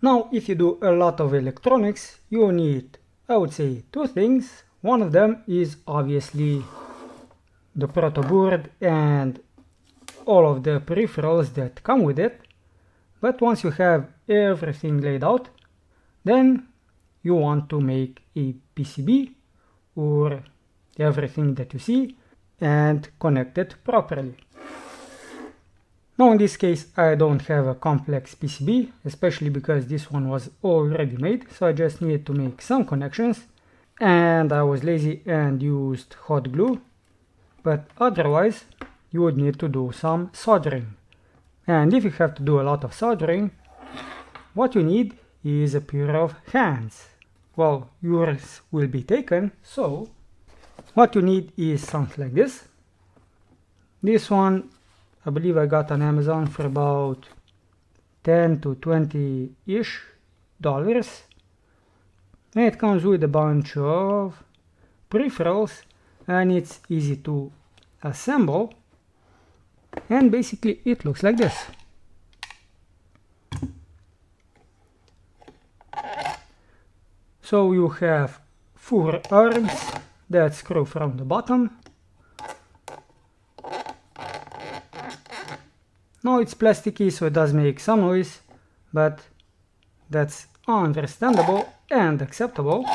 Now, if you do a lot of electronics, you need, I would say, two things. One of them is obviously the protoboard and all of the peripherals that come with it. But once you have everything laid out, then you want to make a PCB or everything that you see and connect it properly. Now in this case I don't have a complex PCB, especially because this one was already made, so I just needed to make some connections, and I was lazy and used hot glue, but otherwise you would need to do some soldering. And if you have to do a lot of soldering, what you need is a pair of hands. Well, yours will be taken, so what you need is something like this. This one I believe I got on Amazon for about 10 to 20-ish dollars. And it comes with a bunch of peripherals and it's easy to assemble. And basically it looks like this. So you have 4 arms that screw from the bottom. Now it's plasticky, so it does make some noise, but that's understandable and acceptable.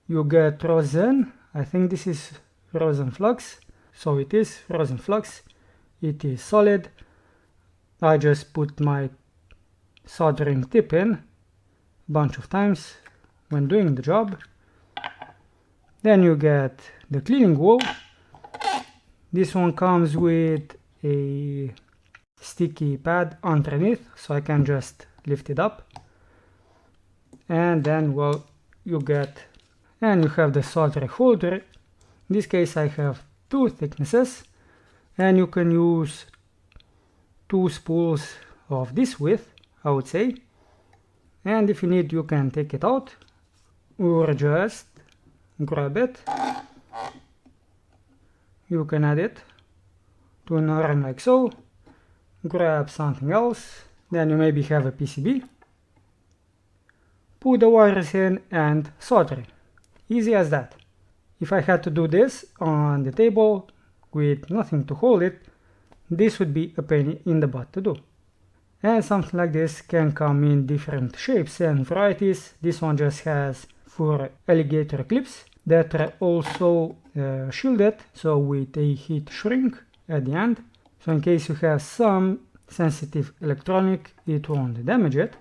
You get rosin. I think this is rosin flux. So it is rosin flux. It is solid. I just put my soldering tip in a bunch of times when doing the job. Then you get the cleaning wool. This one comes with a sticky pad underneath, so I can just lift it up. And then, well, you have the solder holder. In this case I have 2 thicknesses, and you can use 2 spools of this width, I would say. And if you need, you can take it out or just grab it. You can add it to an arm like so, grab something else, then you maybe have a PCB, put the wires in and solder. Easy as that. If I had to do this on the table with nothing to hold it, this would be a pain in the butt to do. And something like this can come in different shapes and varieties. This one just has 4 alligator clips that are also shielded, so with a heat shrink at the end. So in case you have some sensitive electronic, it won't damage it.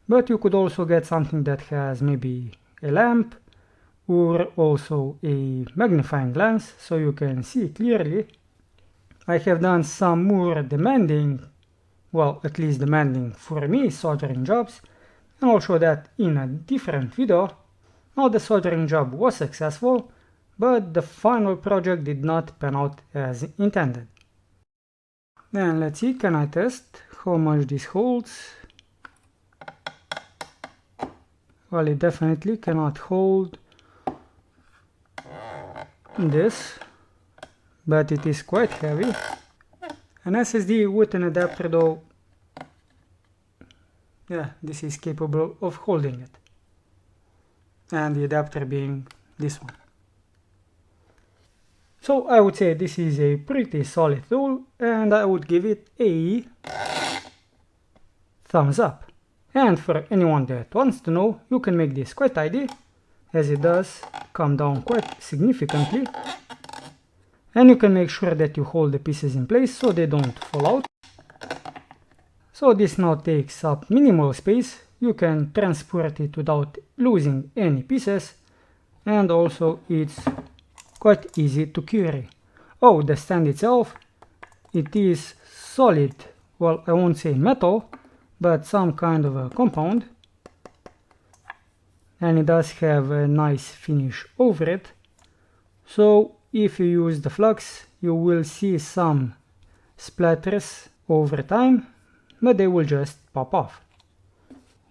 But you could also get something that has maybe a lamp or also a magnifying glass, so you can see clearly. I have done some more demanding, well, at least demanding for me, soldering jobs, and I'll show that in a different video. Now the soldering job was successful, but the final project did not pan out as intended. Then let's see, can I test how much this holds? Well, it definitely cannot hold this, but it is quite heavy. An SSD with an adapter though, yeah, this is capable of holding it. And the adapter being this one. So I would say this is a pretty solid tool, and I would give it a thumbs up. And for anyone that wants to know, you can make this quite tidy, as it does come down quite significantly. And you can make sure that you hold the pieces in place so they don't fall out. So this now takes up minimal space. You can transport it without losing any pieces, and also it's quite easy to carry. Oh, the stand itself, it is solid, well, I won't say metal, but some kind of a compound, and it does have a nice finish over it. So if you use the flux, you will see some splatters over time, but they will just pop off.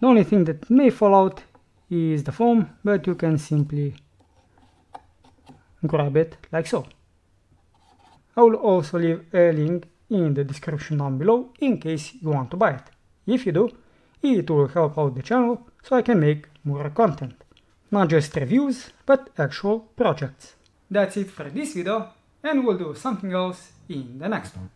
The only thing that may fall out is the foam, but you can simply grab it like so. I will also leave a link in the description down below in case you want to buy it. If you do, it will help out the channel so I can make more content. Not just reviews, but actual projects. That's it for this video, and we'll do something else in the next one.